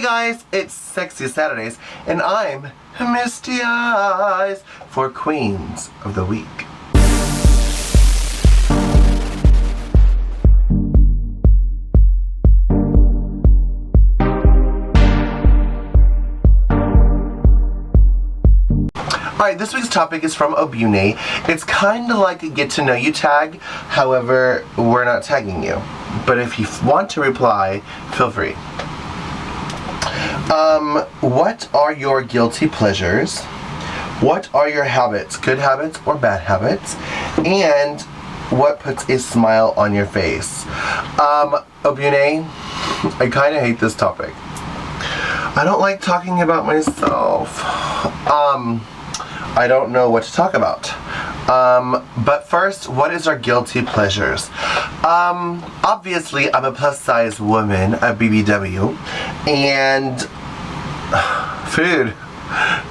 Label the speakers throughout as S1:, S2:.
S1: guys, it's Sexy Saturdays, and I'm Misty Eyez for Queens of the Week. Alright, this week's topic is from Obune. It's kind of like a get to know you tag, however, we're not tagging you. But if you want to reply, feel free. What are your guilty pleasures? What are your habits, good habits or bad habits? And what puts a smile on your face? Obune, I kind of hate this topic. I don't like talking about myself. I don't know what to talk about. But first, what is our guilty pleasures? Obviously, I'm a plus-size woman, a BBW, and food.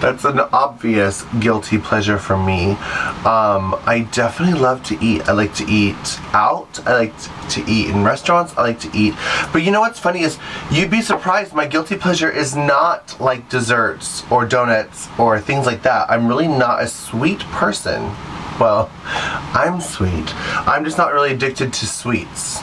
S1: That's an obvious guilty pleasure for me. I definitely love to eat. I like to eat out. I like to eat in restaurants. I like to eat. But you know what's funny is, you'd be surprised, my guilty pleasure is not like desserts or donuts or things like that. I'm really not a sweet person. Well, I'm sweet. I'm just not really addicted to sweets.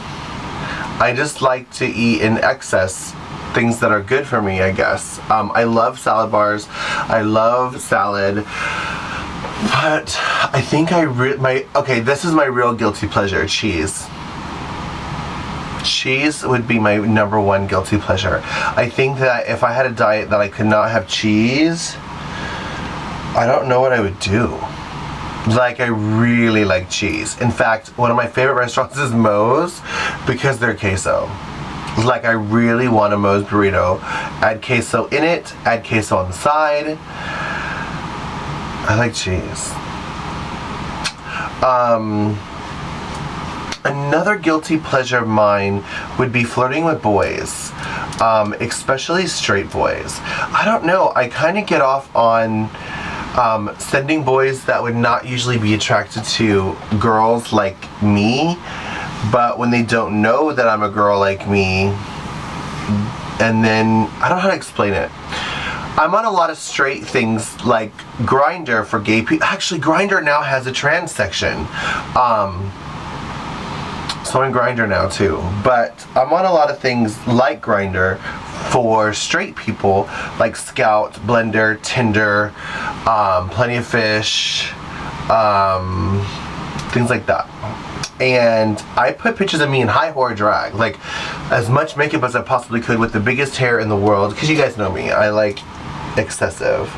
S1: I just like to eat in excess things that are good for me, I guess. I love salad bars. I love salad. But I think okay, this is my real guilty pleasure, cheese. Cheese would be my number one guilty pleasure. I think that if I had a diet that I could not have cheese, I don't know what I would do. Like, I really like cheese. In fact, one of my favorite restaurants is Moe's because they're queso. Like, I really want a Moe's burrito. Add queso in it, add queso on the side. I like cheese. Another guilty pleasure of mine would be flirting with boys, especially straight boys. I don't know, I kind of get off on sending boys that would not usually be attracted to girls like me, but when they don't know that I'm a girl like me, and then, I don't know how to explain it. I'm on a lot of straight things like Grindr for gay people. Actually, Grindr now has a trans section. So I'm on Grindr now too. But I'm on a lot of things like Grindr for straight people, like Scout, Blender, Tinder, Plenty of Fish, things like that. And I put pictures of me in high whore drag, like as much makeup as I possibly could with the biggest hair in the world, because you guys know me, I like excessive.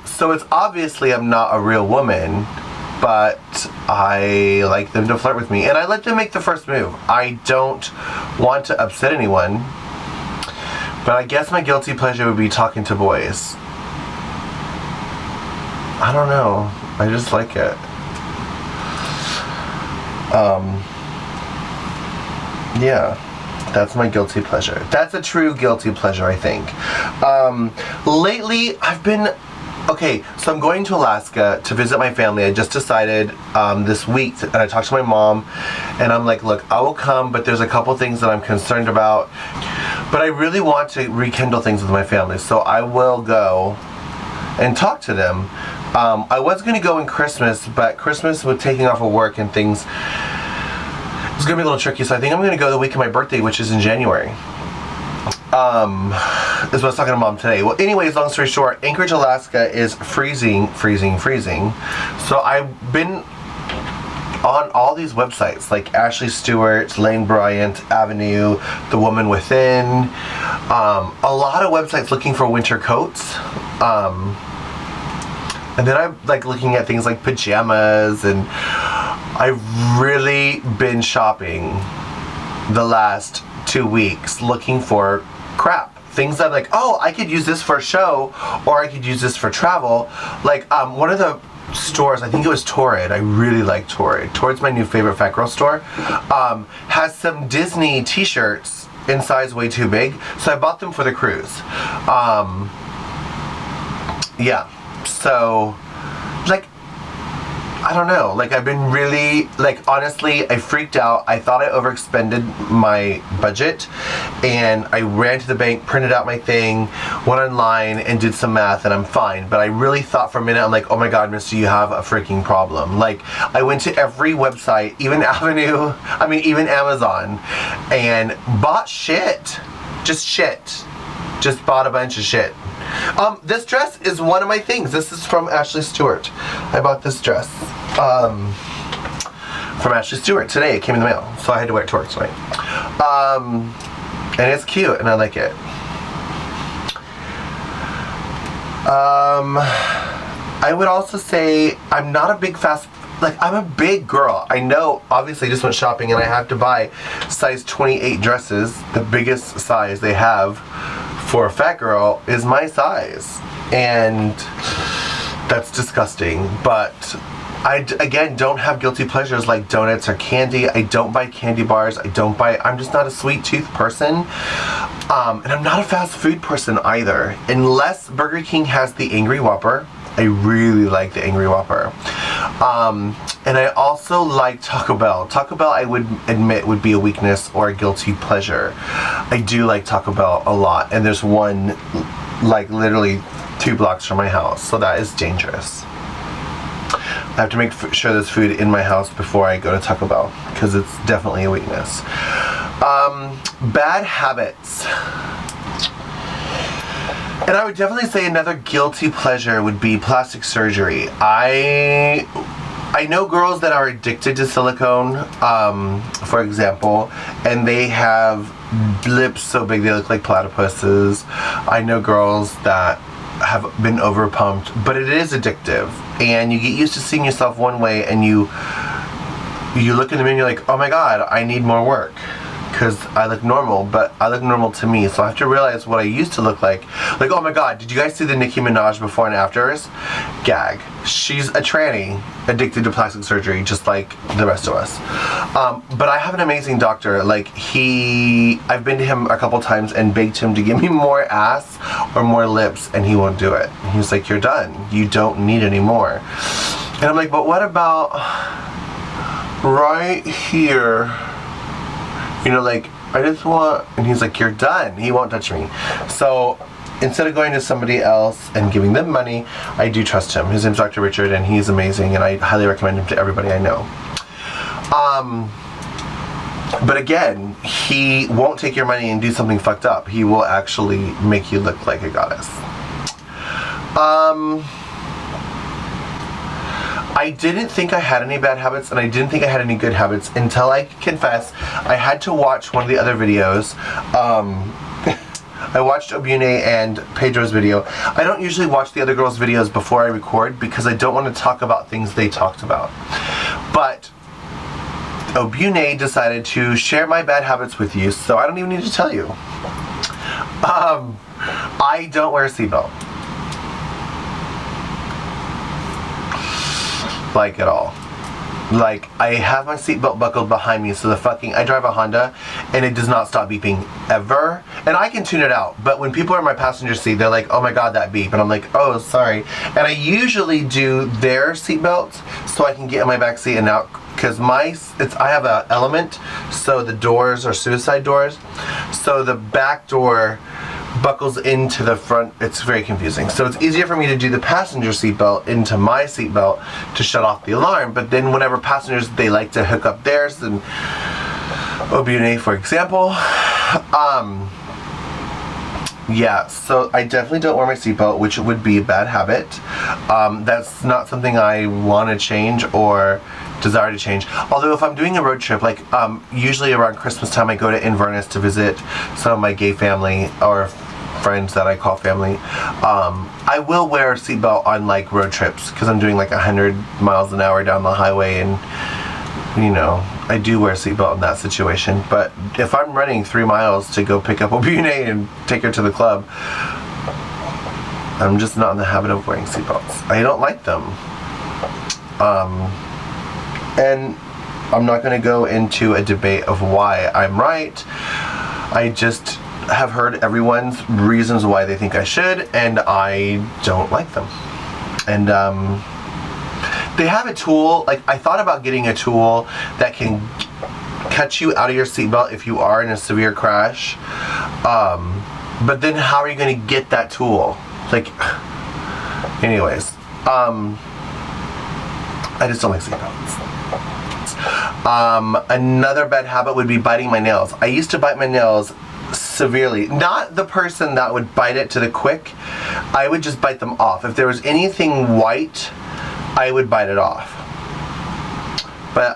S1: So it's obviously I'm not a real woman, but I like them to flirt with me, and I let them make the first move. I don't want to upset anyone, but I guess my guilty pleasure would be talking to boys. I don't know, I just like it. Yeah, that's my guilty pleasure. That's a true guilty pleasure, I think. Lately, I've been... Okay, so I'm going to Alaska to visit my family. I just decided this week, and I talked to my mom, and I'm like, look, I will come, but there's a couple things that I'm concerned about. But I really want to rekindle things with my family, so I will go and talk to them. I was going to go in Christmas, but Christmas with taking off of work and things, it's going to be a little tricky, so I think I'm going to go the week of my birthday, which is in January. Is what I was talking to Mom today. Well, anyways, long story short, Anchorage, Alaska is freezing. So I've been on all these websites, like Ashley Stewart, Lane Bryant, Avenue, The Woman Within, a lot of websites looking for winter coats. And then I'm like looking at things like pajamas, and I've really been shopping the last 2 weeks looking for crap. Things that I'm like, oh, I could use this for a show, or I could use this for travel. Like, one of the stores, I think it was Torrid. I really like Torrid. Torrid's my new favorite fat girl store. Has some Disney t-shirts in size way too big, so I bought them for the cruise. Yeah. So, like, I don't know, like I've been really, like honestly, I freaked out. I thought I overexpended my budget, and I ran to the bank, printed out my thing, went online and did some math, and I'm fine. But I really thought for a minute, I'm like, oh my God, Misty, you have a freaking problem. Like, I went to every website, even even Amazon, and bought shit. Just bought a bunch of shit. This dress is one of my things. This is from Ashley Stewart. I bought this dress from Ashley Stewart today. It came in the mail, so I had to wear it to work tonight. And it's cute, and I like it. I would also say I'm not a big I'm a big girl. I know, obviously I just went shopping and I have to buy size 28 dresses. The biggest size they have for a fat girl is my size. And that's disgusting. But I, again, don't have guilty pleasures like donuts or candy. I don't buy candy bars. I'm just not a sweet tooth person. And I'm not a fast food person either. Unless Burger King has the Angry Whopper. I really like the Angry Whopper. And I also like Taco Bell. Taco Bell, I would admit, would be a weakness or a guilty pleasure. I do like Taco Bell a lot. And there's one, like, literally 2 blocks from my house. So that is dangerous. I have to make sure there's food in my house before I go to Taco Bell, because it's definitely a weakness. Bad habits. And I would definitely say another guilty pleasure would be plastic surgery. I know girls that are addicted to silicone, for example, and they have lips so big they look like platypuses. I know girls that have been overpumped, but it is addictive, and you get used to seeing yourself one way, and you look in the mirror and you're like, oh my God, I need more work. Because I look normal, but I look normal to me, so I have to realize what I used to look like. Like, oh my God, did you guys see the Nicki Minaj before and afters? Gag. She's a tranny addicted to plastic surgery, just like the rest of us. But I have an amazing doctor. Like, I've been to him a couple times and begged him to give me more ass or more lips, and he won't do it. And he's like, you're done. You don't need any more. And I'm like, but what about right here? You know, like, I just want, and he's like, you're done. He won't touch me. So instead of going to somebody else and giving them money, I do trust him. His name's Dr. Richard, and he's amazing, and I highly recommend him to everybody I know. But again, he won't take your money and do something fucked up. He will actually make you look like a goddess. I didn't think I had any bad habits, and I didn't think I had any good habits until I confess I had to watch one of the other videos. I watched Obune and Pedro's video. I don't usually watch the other girls' videos before I record because I don't want to talk about things they talked about. But Obune decided to share my bad habits with you, so I don't even need to tell you. I don't wear a seatbelt. Like at all. Like, I have my seatbelt buckled behind me, so I drive a Honda, and it does not stop beeping ever. And I can tune it out, but when people are in my passenger seat, they're like, oh my God, that beep. And I'm like, oh, sorry. And I usually do their seatbelts so I can get in my back seat and out, because I have an Element, so the doors are suicide doors. So the back door buckles into the front. It's very confusing. So it's easier for me to do the passenger seatbelt into my seatbelt to shut off the alarm. But then whenever passengers, they like to hook up theirs, and Obune, for example. Yeah, so I definitely don't wear my seatbelt, which would be a bad habit. That's not something I want to change or desire to change. Although if I'm doing a road trip, like usually around Christmas time, I go to Inverness to visit some of my gay family or friends that I call family. I will wear a seatbelt on like road trips because I'm doing like 100 miles an hour down the highway, and you know, I do wear a seatbelt in that situation. But if I'm running 3 miles to go pick up Obune and take her to the club, I'm just not in the habit of wearing seatbelts. I don't like them. And I'm not going to go into a debate of why I'm right. I just have heard everyone's reasons why they think I should, and I don't like them. And they have a tool, like I thought about getting a tool that can cut you out of your seatbelt if you are in a severe crash. But then how are you going to get that tool? Like, anyways, I just don't like seatbelts. Another bad habit would be biting my nails. I used to bite my nails severely. Not the person that would bite it to the quick. I would just bite them off. If there was anything white, I would bite it off. But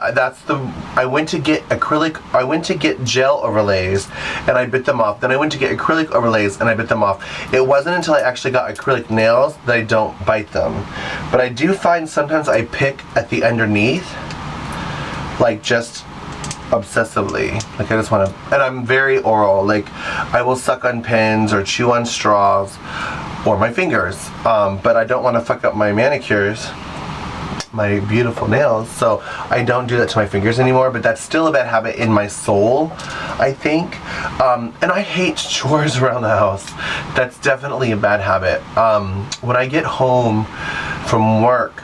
S1: I went to get gel overlays and I bit them off. Then I went to get acrylic overlays and I bit them off. It wasn't until I actually got acrylic nails that I don't bite them. But I do find sometimes I pick at the underneath, like just obsessively. Like I just want to, and I'm very oral. Like I will suck on pins or chew on straws or my fingers. But I don't want to fuck up my manicures, my beautiful nails, so I don't do that to my fingers anymore. But that's still a bad habit in my soul, I think. And I hate chores around the house. That's definitely a bad habit. When I get home from work,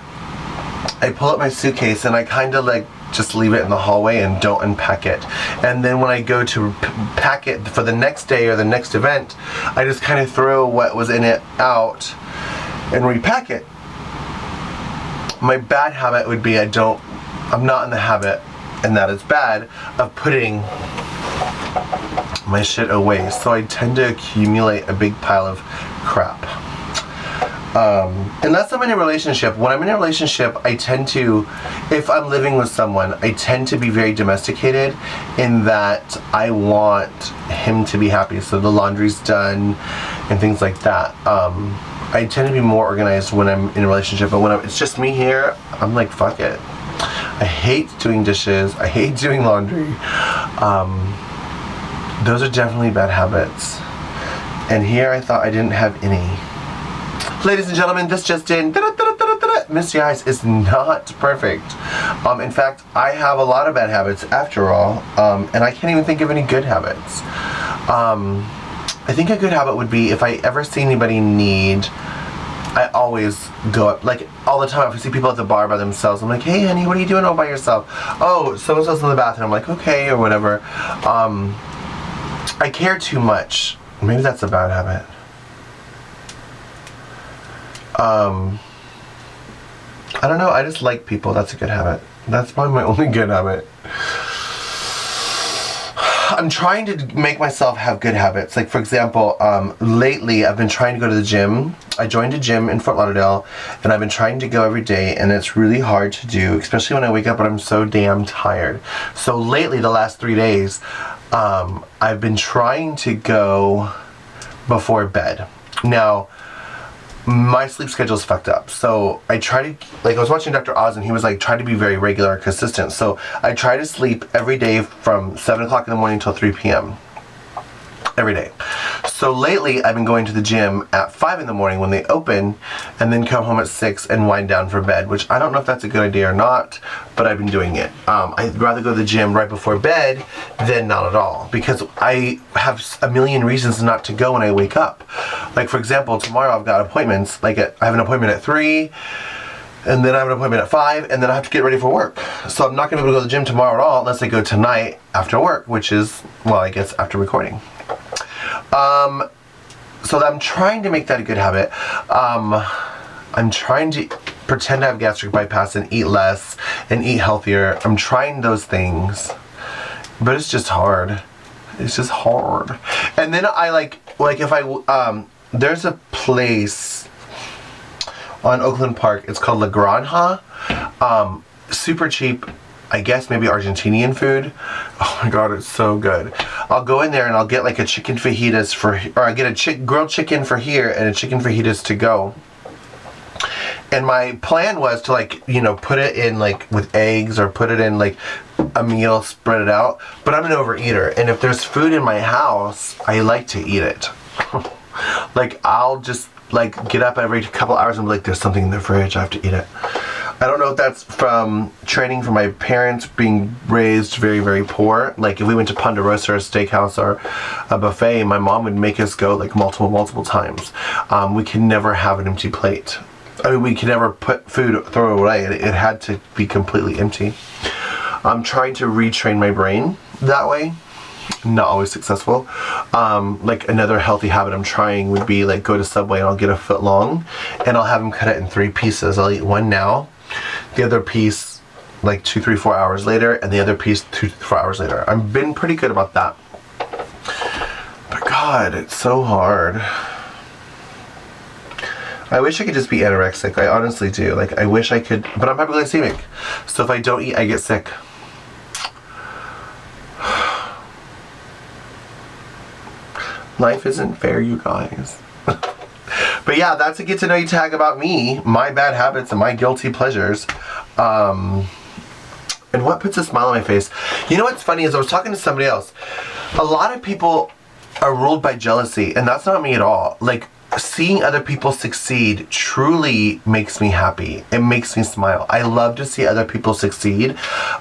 S1: I pull up my suitcase and I kind of like just leave it in the hallway and don't unpack it. And then when I go to pack it for the next day or the next event, I just kind of throw what was in it out and repack it. My bad habit would be I'm not in the habit, and that is bad, of putting my shit away. So I tend to accumulate a big pile of crap. Unless I'm in a relationship. When I'm in a relationship, I tend to, if I'm living with someone, I tend to be very domesticated in that I want him to be happy. So the laundry's done and things like that. I tend to be more organized when I'm in a relationship, but when it's just me here, I'm like, fuck it. I hate doing dishes. I hate doing laundry. Those are definitely bad habits. And here I thought I didn't have any. Ladies and gentlemen, this just in. Misty Eyez is not perfect. In fact, I have a lot of bad habits after all, and I can't even think of any good habits. I think a good habit would be if I ever see anybody in need, I always go up, like all the time if I see people at the bar by themselves, I'm like, hey honey, what are you doing all by yourself? Oh, so-and-so's in the bathroom. I'm like, okay, or whatever. I care too much. Maybe that's a bad habit. I don't know, I just like people. That's a good habit. That's probably my only good habit. I'm trying to make myself have good habits. Like for example, lately I've been trying to go to the gym. I joined a gym in Fort Lauderdale and I've been trying to go every day, and it's really hard to do, especially when I wake up and I'm so damn tired. So lately, the last 3 days, I've been trying to go before bed. Now, my sleep schedule is fucked up, so I try to, like I was watching Dr. Oz and he was like, try to be very regular and consistent. So I try to sleep every day from 7 o'clock in the morning till 3 p.m. every day. So lately I've been going to the gym at 5 in the morning when they open, and then come home at 6 and wind down for bed, which I don't know if that's a good idea or not, but I've been doing it. I'd rather go to the gym right before bed than not at all, because I have a million reasons not to go when I wake up. Like for example, tomorrow I've got appointments, like I have an appointment at 3, and then I have an appointment at 5, and then I have to get ready for work. So I'm not going to be able to go to the gym tomorrow at all unless I go tonight after work, which is, well, I guess after recording. So I'm trying to make that a good habit. I'm trying to pretend I have gastric bypass and eat less and eat healthier. I'm trying those things, but it's just hard. It's just hard. And then I like if I, there's a place on Oakland Park, it's called La Granja. Super cheap, I guess maybe Argentinian food. Oh my god, it's so good. I'll go in there and I'll get like a chicken fajitas or I get a grilled chicken for here and a chicken fajitas to go. And my plan was to like, you know, put it in like with eggs or put it in like a meal, spread it out. But I'm an overeater, and if there's food in my house, I like to eat it. Like I'll just like get up every couple hours and be like, there's something in the fridge, I have to eat it. I don't know if that's from training from my parents being raised very, very poor. Like if we went to Ponderosa or a steakhouse or a buffet, my mom would make us go like multiple times. We could never have an empty plate. I mean, we could never put food, throw it away. It had to be completely empty. I'm trying to retrain my brain that way. Not always successful. Like another healthy habit I'm trying would be like go to Subway and I'll get a foot long and I'll have them cut it in 3 pieces. I'll eat one now, the other piece like 2, 3, 4 hours later, and the other piece 2 to 4 hours later. I've been pretty good about that. But God, it's so hard. I wish I could just be anorexic. I honestly do. Like, I wish I could, but I'm hypoglycemic. So if I don't eat, I get sick. Life isn't fair, you guys. But yeah, that's a get to know you tag about me, my bad habits, and my guilty pleasures. And what puts a smile on my face? You know what's funny is I was talking to somebody else. A lot of people are ruled by jealousy, and that's not me at all. Like, seeing other people succeed truly makes me happy. It makes me smile. I love to see other people succeed.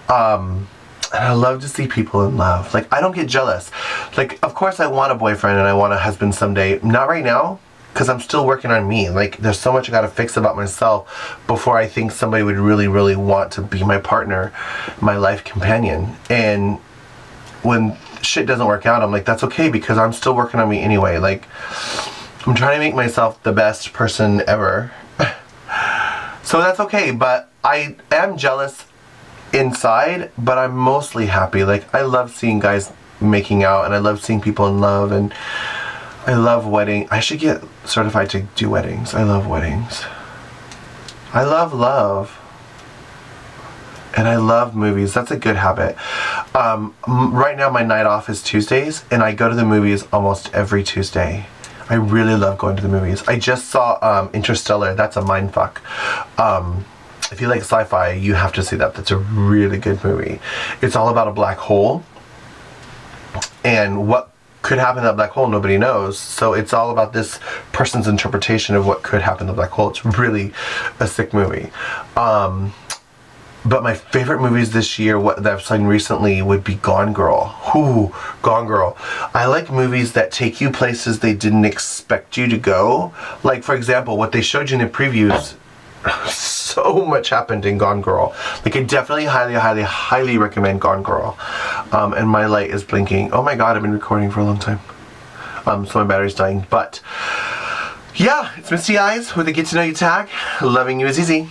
S1: And I love to see people in love. Like, I don't get jealous. Like, of course I want a boyfriend and I want a husband someday. Not right now, because I'm still working on me. Like, there's so much I gotta fix about myself before I think somebody would really, really want to be my partner, my life companion. And when shit doesn't work out, I'm like, that's okay, because I'm still working on me anyway. Like, I'm trying to make myself the best person ever. So that's okay, but I am jealous inside, but I'm mostly happy. Like, I love seeing guys making out, and I love seeing people in love, and I love wedding. I should get certified to do weddings. I love weddings. I love love. And I love movies. That's a good habit. Right now my night off is Tuesdays, and I go to the movies almost every Tuesday. I really love going to the movies. I just saw Interstellar. That's a mindfuck. If you like sci-fi, you have to see that. That's a really good movie. It's all about a black hole. And what could happen in that black hole, nobody knows. So it's all about this person's interpretation of what could happen in the black hole. It's really a sick movie. But my favorite movies this year, what that I've seen recently, would be Gone Girl. Ooh, Gone Girl. I like movies that take you places they didn't expect you to go. Like, for example, what they showed you in the previews, so much happened in Gone Girl. Like, I definitely highly recommend Gone Girl. And my light is blinking. Oh my God, I've been recording for a long time. So my battery's dying. But yeah, it's Misty Eyez with a Get to Know You tag. Loving you is easy.